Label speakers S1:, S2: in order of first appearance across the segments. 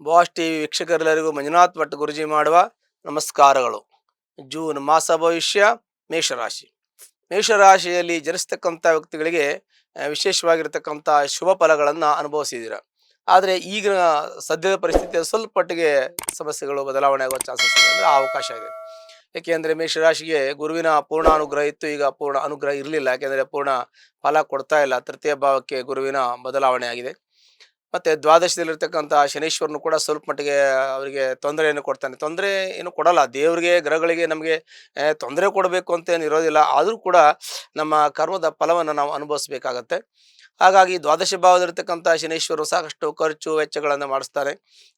S1: Boss TV ವೀಕ್ಷಕರೆಲ್ಲರಿಗೂ Manjunath Bhat ಗುರುಜಿ ಮಾಡುವ ನಮಸ್ಕಾರಗಳು. June ಮಾಸ ಭವಿಷ್ಯ ಮೇಷರಾಶಿ. ಮೇಷರಾಶಿಯಲ್ಲಿ ಜನಿಸ್ತಕ್ಕಂಥ ವ್ಯಕ್ತಿಗಳಿಗೆ ವಿಶೇಷವಾಗಿರ್ತಕ್ಕಂಥ ಶುಭ ಫಲಗಳನ್ನು ಅನುಭವಿಸಿದ್ದೀರ. ಆದರೆ ಈಗ ಸದ್ಯದ ಪರಿಸ್ಥಿತಿಯಲ್ಲಿ ಸ್ವಲ್ಪ ಮಟ್ಟಿಗೆ ಸಮಸ್ಯೆಗಳು ಬದಲಾವಣೆ ಆಗುವ ಚಾನ್ಸಸ್ ಇದೆ, ಅಂದರೆ ಅವಕಾಶ ಇದೆ. ಏಕೆಂದರೆ ಮೇಷರಾಶಿಗೆ ಗುರುವಿನ ಪೂರ್ಣ ಅನುಗ್ರಹ ಇತ್ತು, ಈಗ ಪೂರ್ಣ ಅನುಗ್ರಹ ಇರಲಿಲ್ಲ. ಯಾಕೆಂದರೆ ಪೂರ್ಣ ಫಲ ಕೊಡ್ತಾ ಇಲ್ಲ. ತೃತೀಯ ಭಾವಕ್ಕೆ ಗುರುವಿನ ಬದಲಾವಣೆ ಆಗಿದೆ. ಮತ್ತು ದ್ವಾದಶದಲ್ಲಿರ್ತಕ್ಕಂಥ ಶನೀಶ್ವರನು ಕೂಡ ಸ್ವಲ್ಪ ಮಟ್ಟಿಗೆ ಅವರಿಗೆ ತೊಂದರೆಯನ್ನು ಕೊಡ್ತಾನೆ. ತೊಂದರೆ ಏನು ಕೊಡಲ್ಲ, ದೇವರಿಗೆ ಗ್ರಹಗಳಿಗೆ ನಮಗೆ ತೊಂದರೆ ಕೊಡಬೇಕು ಅಂತ ಏನು ಇರೋದಿಲ್ಲ. ಆದರೂ ಕೂಡ ನಮ್ಮ ಕರ್ಮದ ಫಲವನ್ನು ನಾವು ಅನುಭವಿಸ್ಬೇಕಾಗತ್ತೆ. ಹಾಗಾಗಿ ದ್ವಾದಶ ಭಾವದಲ್ಲಿರ್ತಕ್ಕಂಥ ಶನೀಶ್ವರು ಸಾಕಷ್ಟು ಖರ್ಚು ವೆಚ್ಚಗಳನ್ನು ಮಾಡಿಸ್ತಾರೆ.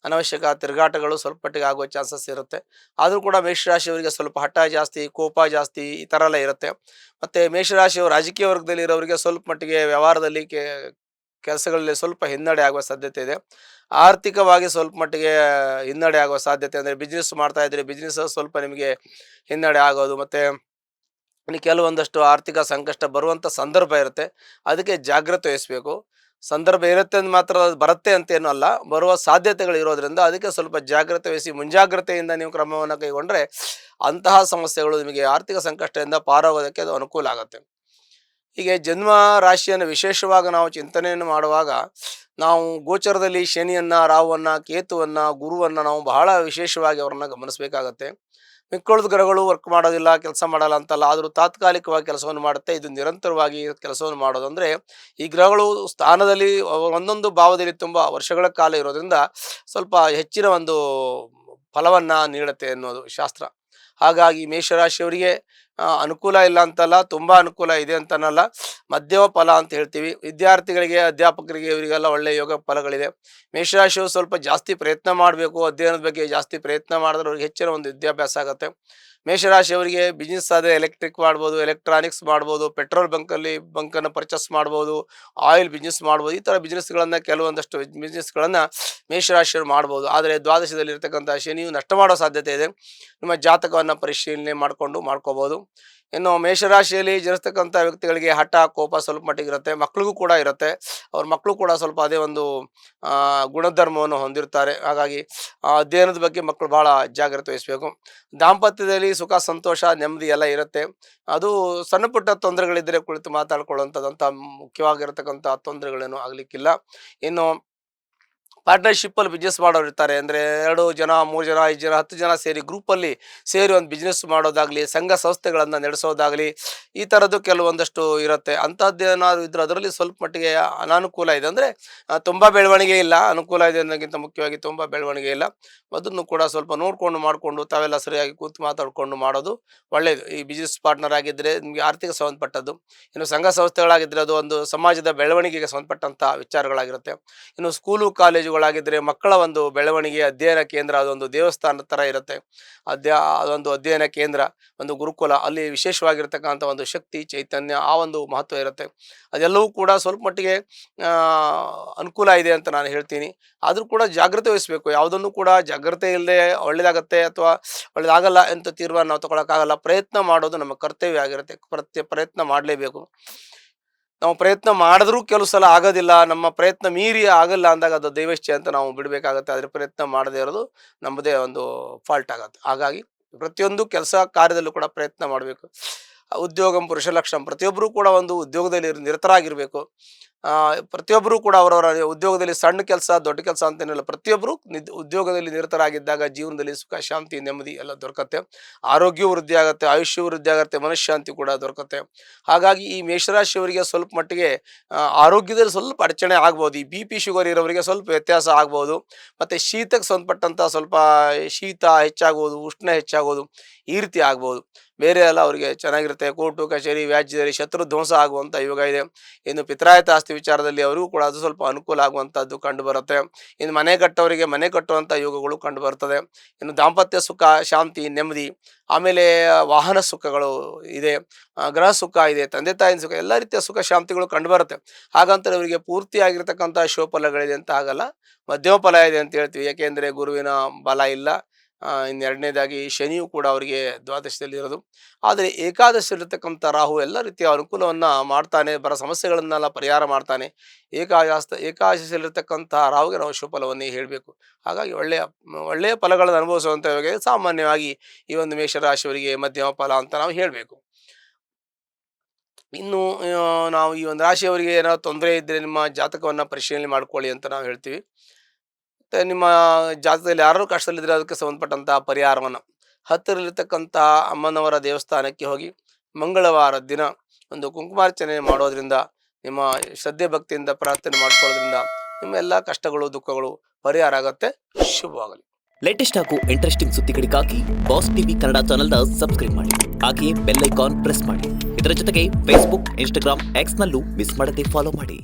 S1: ಅನವಶ್ಯಕ ತಿರುಗಾಟಗಳು ಸ್ವಲ್ಪ ಮಟ್ಟಿಗೆ ಆಗುವ ಚಾನ್ಸಸ್ ಇರುತ್ತೆ. ಆದರೂ ಕೂಡ ಮೇಷರಾಶಿಯವರಿಗೆ ಸ್ವಲ್ಪ ಹಠ ಜಾಸ್ತಿ, ಕೋಪ ಜಾಸ್ತಿ, ಈ ಥರ ಎಲ್ಲ ಇರುತ್ತೆ. ಮತ್ತು ಮೇಷರಾಶಿಯವರು ರಾಜಕೀಯ ವರ್ಗದಲ್ಲಿ ಇರೋರಿಗೆ ಸ್ವಲ್ಪ ಮಟ್ಟಿಗೆ ವ್ಯವಹಾರದಲ್ಲಿ ಕೆಲಸಗಳಲ್ಲಿ ಸ್ವಲ್ಪ ಹಿನ್ನಡೆ ಆಗುವ ಸಾಧ್ಯತೆ ಇದೆ. ಆರ್ಥಿಕವಾಗಿ ಸ್ವಲ್ಪ ಮಟ್ಟಿಗೆ ಹಿನ್ನಡೆ ಆಗುವ ಸಾಧ್ಯತೆ, ಅಂದರೆ ಬಿಸ್ನೆಸ್ ಮಾಡ್ತಾ ಇದ್ರೆ ಬಿಸ್ನೆಸ್ ಸ್ವಲ್ಪ ನಿಮಗೆ ಹಿನ್ನಡೆ ಆಗೋದು, ಮತ್ತು ಇನ್ನು ಕೆಲವೊಂದಷ್ಟು ಆರ್ಥಿಕ ಸಂಕಷ್ಟ ಬರುವಂಥ ಸಂದರ್ಭ ಇರುತ್ತೆ. ಅದಕ್ಕೆ ಜಾಗ್ರತೆ ವಹಿಸಬೇಕು. ಸಂದರ್ಭ ಇರುತ್ತೆ ಅಂತ ಮಾತ್ರ ಅದು ಬರುತ್ತೆ ಅಂತೇನೂ ಅಲ್ಲ, ಬರುವ ಸಾಧ್ಯತೆಗಳು ಇರೋದ್ರಿಂದ ಅದಕ್ಕೆ ಸ್ವಲ್ಪ ಜಾಗ್ರತೆ ವಹಿಸಿ ಮುಂಜಾಗ್ರತೆಯಿಂದ ನೀವು ಕ್ರಮವನ್ನು ಕೈಗೊಂಡ್ರೆ ಅಂತಹ ಸಮಸ್ಯೆಗಳು ನಿಮಗೆ ಆರ್ಥಿಕ ಸಂಕಷ್ಟದಿಂದ ಪಾರಾಗೋದಕ್ಕೆ ಅದು ಅನುಕೂಲ ಆಗುತ್ತೆ. ಹೀಗೆ ಜನ್ಮ ರಾಶಿಯನ್ನು ವಿಶೇಷವಾಗಿ ನಾವು ಚಿಂತನೆಯನ್ನು ಮಾಡುವಾಗ ನಾವು ಗೋಚರದಲ್ಲಿ ಶನಿಯನ್ನ, ರಾಹುವನ್ನ, ಕೇತುವನ್ನ, ಗುರುವನ್ನ ನಾವು ಬಹಳ ವಿಶೇಷವಾಗಿ ಅವರನ್ನ ಗಮನಿಸಬೇಕಾಗತ್ತೆ. ಮಿಕ್ಕುಳಿದ ಗ್ರಹಗಳು ವರ್ಕ್ ಮಾಡೋದಿಲ್ಲ, ಕೆಲಸ ಮಾಡಲ್ಲ ಅಂತಲ್ಲ, ಆದರೂ ತಾತ್ಕಾಲಿಕವಾಗಿ ಕೆಲಸವನ್ನು ಮಾಡುತ್ತೆ. ಇದು ನಿರಂತರವಾಗಿ ಕೆಲಸವನ್ನು ಮಾಡೋದು, ಅಂದರೆ ಈ ಗ್ರಹಗಳು ಸ್ಥಾನದಲ್ಲಿ ಒಂದೊಂದು ಭಾವದಲ್ಲಿ ತುಂಬ ವರ್ಷಗಳ ಕಾಲ ಇರೋದ್ರಿಂದ ಸ್ವಲ್ಪ ಹೆಚ್ಚಿನ ಒಂದು ಫಲವನ್ನು ನೀಡುತ್ತೆ ಅನ್ನೋದು ಶಾಸ್ತ್ರ. ಹಾಗಾಗಿ ಮೇಷರಾಶಿಯವರಿಗೆ ಅನುಕೂಲ ಇಲ್ಲ ಅಂತಲ್ಲ, ತುಂಬ ಅನುಕೂಲ ಇದೆ ಅಂತನಲ್ಲ, ಮಧ್ಯಮ ಫಲ ಅಂತ ಹೇಳ್ತೀವಿ. ವಿದ್ಯಾರ್ಥಿಗಳಿಗೆ, ಅಧ್ಯಾಪಕರಿಗೆ, ಇವರಿಗೆಲ್ಲ ಒಳ್ಳೆಯ ಯೋಗ ಫಲಗಳಿದೆ. ಮೇಷರಾಶಿಯವರು ಸ್ವಲ್ಪ ಜಾಸ್ತಿ ಪ್ರಯತ್ನ ಮಾಡಬೇಕು, ಅಧ್ಯಯನದ ಬಗ್ಗೆ ಜಾಸ್ತಿ ಪ್ರಯತ್ನ ಮಾಡಿದ್ರೆ ಅವ್ರಿಗೆ ಹೆಚ್ಚಿನ ಒಂದು ವಿದ್ಯಾಭ್ಯಾಸ ಆಗುತ್ತೆ. ಮೇಷರಾಶಿಯವರಿಗೆ ಬಿಸ್ನೆಸ್ ಆದರೆ ಎಲೆಕ್ಟ್ರಿಕ್ ಮಾಡ್ಬೋದು, ಎಲೆಕ್ಟ್ರಾನಿಕ್ಸ್ ಮಾಡ್ಬೋದು, ಪೆಟ್ರೋಲ್ ಬಂಕನ್ನು ಪರ್ಚೇಸ್ ಮಾಡ್ಬೋದು, ಆಯಿಲ್ ಬಿಸ್ನೆಸ್ ಮಾಡ್ಬೋದು. ಈ ಥರ ಬಿಸ್ನೆಸ್ಗಳನ್ನು, ಕೆಲವೊಂದಷ್ಟು ಬಿಸ್ನೆಸ್ಗಳನ್ನು ಮೇಷರಾಶಿಯವರು ಮಾಡ್ಬೋದು. ಆದರೆ ದ್ವಾದಶದಲ್ಲಿರ್ತಕ್ಕಂಥ ಶನಿಯು ನಷ್ಟ ಮಾಡೋ ಸಾಧ್ಯತೆ ಇದೆ. ನಿಮ್ಮ ಜಾತಕವನ್ನು ಪರಿಶೀಲನೆ ಮಾಡ್ಕೋಬೋದು. ಇನ್ನು ಮೇಷರಾಶಿಯಲ್ಲಿ ಜನಿಸ್ತಕ್ಕಂಥ ವ್ಯಕ್ತಿಗಳಿಗೆ ಹಠ, ಕೋಪ ಸ್ವಲ್ಪ ಮಟ್ಟಿಗೆ ಇರುತ್ತೆ. ಮಕ್ಕಳಿಗೂ ಕೂಡ ಇರುತ್ತೆ. ಅವ್ರ ಮಕ್ಕಳು ಕೂಡ ಸ್ವಲ್ಪ ಅದೇ ಒಂದು ಗುಣಧರ್ಮವನ್ನು ಹೊಂದಿರ್ತಾರೆ. ಹಾಗಾಗಿ ಅಧ್ಯಯನದ ಬಗ್ಗೆ ಮಕ್ಕಳು ಭಾಳ ಜಾಗ್ರತೆ ವಹಿಸಬೇಕು. ದಾಂಪತ್ಯದಲ್ಲಿ ಸುಖ, ಸಂತೋಷ, ನೆಮ್ಮದಿ ಎಲ್ಲ ಇರುತ್ತೆ. ಅದು ಸಣ್ಣ ಪುಟ್ಟ ತೊಂದರೆಗಳಿದ್ದರೆ ಕುಳಿತು ಮಾತಾಡ್ಕೊಳ್ಳುವಂಥದ್ದಂಥ ಮುಖ್ಯವಾಗಿರತಕ್ಕಂಥ ತೊಂದರೆಗಳೇನು ಆಗಲಿಕ್ಕಿಲ್ಲ. ಇನ್ನು ಪಾರ್ಟ್ನರ್ಶಿಪ್ಪಲ್ಲಿ ಬಿಸ್ನೆಸ್ ಮಾಡೋರು ಇರ್ತಾರೆ. ಅಂದರೆ 2 ಜನ, 3 ಜನ, 5 ಜನ, 10 ಜನ ಸೇರಿ ಗ್ರೂಪಲ್ಲಿ ಸೇರಿ ಒಂದು ಬಿಸ್ನೆಸ್ ಮಾಡೋದಾಗಲಿ, ಸಂಘ ಸಂಸ್ಥೆಗಳನ್ನು ನಡೆಸೋದಾಗಲಿ, ಈ ಥರದ್ದು ಕೆಲವೊಂದಷ್ಟು ಇರುತ್ತೆ. ಅಂಥದ್ದೇನಾದ್ರು ಇದ್ದರೆ ಅದರಲ್ಲಿ ಸ್ವಲ್ಪ ಮಟ್ಟಿಗೆ ಅನಾನುಕೂಲ ಇದೆ. ಅಂದರೆ ತುಂಬ ಬೆಳವಣಿಗೆ ಇಲ್ಲ, ಅನುಕೂಲ ಇದೆ ಅನ್ನೋಕ್ಕಿಂತ ಮುಖ್ಯವಾಗಿ ತುಂಬ ಬೆಳವಣಿಗೆ ಇಲ್ಲ. ಅದನ್ನು ಕೂಡ ಸ್ವಲ್ಪ ನೋಡಿಕೊಂಡು ಮಾಡಿಕೊಂಡು ತಾವೆಲ್ಲ ಸರಿಯಾಗಿ ಕೂತು ಮಾತಾಡಿಕೊಂಡು ಮಾಡೋದು ಒಳ್ಳೆಯದು. ಈ ಬಿಸ್ನೆಸ್ ಪಾರ್ಟ್ನರ್ ಆಗಿದ್ದರೆ ನಿಮಗೆ ಆರ್ಥಿಕ ಸಂಬಂಧಪಟ್ಟದ್ದು. ಇನ್ನು ಸಂಘ ಸಂಸ್ಥೆಗಳಾಗಿದ್ದರೆ ಅದು ಒಂದು ಸಮಾಜದ ಬೆಳವಣಿಗೆಗೆ ಸಂಬಂಧಪಟ್ಟಂಥ ವಿಚಾರಗಳಾಗಿರುತ್ತೆ. ಇನ್ನು ಸ್ಕೂಲು ಕಾಲೇಜುಗಳಾಗಿದ್ದರೆ ಮಕ್ಕಳ ಒಂದು ಬೆಳವಣಿಗೆ, ಅಧ್ಯಯನ ಕೇಂದ್ರ, ಅದೊಂದು ದೇವಸ್ಥಾನದ ಥರ ಇರುತ್ತೆ. ಅದೊಂದು ಅಧ್ಯಯನ ಕೇಂದ್ರ, ಒಂದು ಗುರುಕುಲ, ಅಲ್ಲಿ ವಿಶೇಷವಾಗಿರ್ತಕ್ಕಂಥ ಒಂದು ಶಕ್ತಿ, ಚೈತನ್ಯ, ಆ ಒಂದು ಮಹತ್ವ ಇರುತ್ತೆ. ಅದೆಲ್ಲವೂ ಕೂಡ ಸ್ವಲ್ಪ ಮಟ್ಟಿಗೆ ಅನುಕೂಲ ಇದೆ ಅಂತ ನಾನು ಹೇಳ್ತೀನಿ. ಆದರೂ ಕೂಡ ಜಾಗ್ರತೆ ವಹಿಸಬೇಕು. ಯಾವುದನ್ನು ಕೂಡ ಜಾಗ್ರತೆ ಇಲ್ಲದೆ ಒಳ್ಳೆಯದಾಗತ್ತೆ ಅಥವಾ ಒಳ್ಳೆಯದಾಗಲ್ಲ ಅಂತ ತೀರ್ಮಾನ ನಾವು ತಗೊಳಕ್ಕಾಗಲ್ಲ. ಪ್ರಯತ್ನ ಮಾಡೋದು ನಮ್ಮ ಕರ್ತವ್ಯ ಆಗಿರುತ್ತೆ. ಪ್ರಯತ್ನ ಮಾಡಲೇಬೇಕು. ನಾವು ಪ್ರಯತ್ನ ಮಾಡಿದ್ರೂ ಕೆಲವು ಸಲ ಆಗೋದಿಲ್ಲ. ನಮ್ಮ ಪ್ರಯತ್ನ ಮೀರಿ ಆಗಲ್ಲ ಅಂದಾಗ ಅದು ದೈವೇಚ್ಛೆ ಅಂತ ನಾವು ಬಿಡಬೇಕಾಗತ್ತೆ. ಆದರೆ ಪ್ರಯತ್ನ ಮಾಡದೇ ಇರೋದು ನಮ್ಮದೇ ಒಂದು ಫಾಲ್ಟ್ ಆಗುತ್ತೆ. ಹಾಗಾಗಿ ಪ್ರತಿಯೊಂದು ಕೆಲಸ ಕಾರ್ಯದಲ್ಲೂ ಕೂಡ ಪ್ರಯತ್ನ ಮಾಡಬೇಕು. ಉದ್ಯೋಗಂ ಪುರುಷ ಲಕ್ಷಣಂ, ಪ್ರತಿಯೊಬ್ಬರೂ ಕೂಡ ಒಂದು ಉದ್ಯೋಗದಲ್ಲಿ ನಿರತರಾಗಿರಬೇಕು. ಪ್ರತಿಯೊಬ್ಬರೂ ಕೂಡ ಅವರವರ ಉದ್ಯೋಗದಲ್ಲಿ ಸಣ್ಣ ಕೆಲಸ, ದೊಡ್ಡ ಕೆಲಸ ಅಂತೇನಿಲ್ಲ, ಪ್ರತಿಯೊಬ್ಬರು ಉದ್ಯೋಗದಲ್ಲಿ ನಿರತರಾಗಿದ್ದಾಗ ಜೀವನದಲ್ಲಿ ಸುಖ, ಶಾಂತಿ, ನೆಮ್ಮದಿ ಎಲ್ಲ ದೊರಕತ್ತೆ. ಆರೋಗ್ಯವೂ ವೃದ್ಧಿ ಆಗುತ್ತೆ, ಆಯುಷ್ಯ ವೃದ್ಧಿ ಆಗುತ್ತೆ, ಮನಃಶಾಂತಿ ಕೂಡ ದೊರಕತ್ತೆ. ಹಾಗಾಗಿ ಈ ಮೇಷರಾಶಿಯವರಿಗೆ ಸ್ವಲ್ಪ ಮಟ್ಟಿಗೆ ಆರೋಗ್ಯದಲ್ಲಿ ಸ್ವಲ್ಪ ಅಡಚಣೆ ಆಗ್ಬೋದು. ಈ ಬಿ ಪಿ, ಶುಗರ್ ಇರೋವರಿಗೆ ಸ್ವಲ್ಪ ವ್ಯತ್ಯಾಸ ಆಗ್ಬೋದು. ಮತ್ತು ಶೀತಕ್ಕೆ ಸಂಬಂಧಪಟ್ಟಂಥ ಸ್ವಲ್ಪ ಶೀತ ಹೆಚ್ಚಾಗೋದು, ಉಷ್ಣ ಹೆಚ್ಚಾಗೋದು, ಈ ರೀತಿ ಆಗ್ಬೋದು. ಬೇರೆ ಎಲ್ಲ ಅವರಿಗೆ ಚೆನ್ನಾಗಿರುತ್ತೆ. ಕೋರ್ಟು ಕಚೇರಿ, ವ್ಯಾಜ್ಯದಲ್ಲಿ ಶತ್ರು ಧ್ವಂಸ ಆಗುವಂಥ ಯೋಗ ಇದೆ. ಇನ್ನು ಪಿತ್ರಾಯತ ಆಸ್ತಿ ವಿಚಾರದಲ್ಲಿ ಅವರಿಗೂ ಕೂಡ ಅದು ಸ್ವಲ್ಪ ಅನುಕೂಲ ಆಗುವಂಥದ್ದು ಕಂಡು ಬರುತ್ತೆ. ಇನ್ನು ಮನೆ ಕಟ್ಟೋರಿಗೆ ಮನೆ ಕಟ್ಟುವಂಥ ಯೋಗಗಳು ಕಂಡು ಬರ್ತದೆ. ಇನ್ನು ದಾಂಪತ್ಯ ಸುಖ, ಶಾಂತಿ, ನೆಮ್ಮದಿ, ಆಮೇಲೆ ವಾಹನ ಸುಖಗಳು ಇದೆ, ಗೃಹ ಸುಖ ಇದೆ, ತಂದೆ ತಾಯಿನ ಸುಖ, ಎಲ್ಲ ರೀತಿಯ ಸುಖ ಶಾಂತಿಗಳು ಕಂಡು ಬರುತ್ತೆ. ಹಾಗಂತ ಇವರಿಗೆ ಪೂರ್ತಿಯಾಗಿರ್ತಕ್ಕಂಥ ಶುಭ ಫಲಗಳಿದೆ ಅಂತ ಆಗಲ್ಲ, ಮಧ್ಯಮ ಫಲ ಇದೆ ಅಂತ ಹೇಳ್ತೀವಿ. ಯಾಕೆಂದರೆ ಗುರುವಿನ ಬಲ ಇಲ್ಲ, ಇನ್ನು ಎರಡನೇದಾಗಿ ಶನಿಯು ಕೂಡ ಅವರಿಗೆ ದ್ವಾದಶದಲ್ಲಿರೋದು. ಆದರೆ ಏಕಾದಶಿಯಲ್ಲಿರ್ತಕ್ಕಂಥ ರಾಹು ಎಲ್ಲ ರೀತಿಯ ಅನುಕೂಲವನ್ನು ಮಾಡ್ತಾನೆ, ಬರೋ ಸಮಸ್ಯೆಗಳನ್ನೆಲ್ಲ ಪರಿಹಾರ ಮಾಡ್ತಾನೆ. ಏಕಾದಶಿಯಲ್ಲಿರ್ತಕ್ಕಂಥ ರಾಹುಗೆ ನಾವು ಶುಭಫಲವನ್ನೇ ಹೇಳಬೇಕು. ಹಾಗಾಗಿ ಒಳ್ಳೆಯ ಫಲಗಳನ್ನು ಅನುಭವಿಸುವಂಥವ್ರಿಗೆ ಸಾಮಾನ್ಯವಾಗಿ ಈ ಒಂದು ಮೇಷರಾಶಿಯವರಿಗೆ ಮಧ್ಯಮ ಫಲ ಅಂತ ನಾವು ಹೇಳಬೇಕು. ಇನ್ನು ನಾವು ಈ ಒಂದು ರಾಶಿಯವರಿಗೆ ಏನಾದ್ರು ತೊಂದರೆ ಇದ್ದರೆ ನಿಮ್ಮ ಜಾತಕವನ್ನು ಪರಿಶೀಲನೆ ಮಾಡ್ಕೊಳ್ಳಿ ಅಂತ ನಾವು ಹೇಳ್ತೀವಿ. ಮತ್ತು ನಿಮ್ಮ ಜಾತಕದಲ್ಲಿ ಯಾರು ಕಷ್ಟದಲ್ಲಿದ್ದರೆ ಅದಕ್ಕೆ ಸಂಬಂಧಪಟ್ಟಂತಹ ಪರಿಹಾರವನ್ನು ಹತ್ತಿರಲಿರ್ತಕ್ಕಂಥ ಅಮ್ಮನವರ ದೇವಸ್ಥಾನಕ್ಕೆ ಹೋಗಿ ಮಂಗಳವಾರ ದಿನ ಒಂದು ಕುಂಕುಮಾರ್ಚನೆ ಮಾಡೋದ್ರಿಂದ, ನಿಮ್ಮ ಶ್ರದ್ಧೆ ಭಕ್ತಿಯಿಂದ ಪ್ರಾರ್ಥನೆ ಮಾಡ್ಕೊಳ್ಳೋದ್ರಿಂದ ನಿಮ್ಮ ಎಲ್ಲ ಕಷ್ಟಗಳು ದುಃಖಗಳು ಪರಿಹಾರ ಆಗುತ್ತೆ. ಶುಭವಾಗಲಿ.
S2: ಲೇಟೆಸ್ಟ್ ಹಾಗೂ ಇಂಟ್ರೆಸ್ಟಿಂಗ್ ಸುದ್ದಿಗಳಿಗಾಗಿ ಬಾಸ್ ಟಿವಿ ಕನ್ನಡ ಚಾನೆಲ್ನ ಸಬ್ಸ್ಕ್ರೈಬ್ ಮಾಡಿ. ಹಾಗೆಯೇ ಬೆಲ್ ಐಕಾನ್ ಪ್ರೆಸ್ ಮಾಡಿ. ಇದರ ಜೊತೆಗೆ ಫೇಸ್ಬುಕ್, ಇನ್ಸ್ಟಾಗ್ರಾಮ್, ಎಕ್ಸ್ನಲ್ಲೂ ಮಿಸ್ ಮಾಡದೆ ಫಾಲೋ ಮಾಡಿ.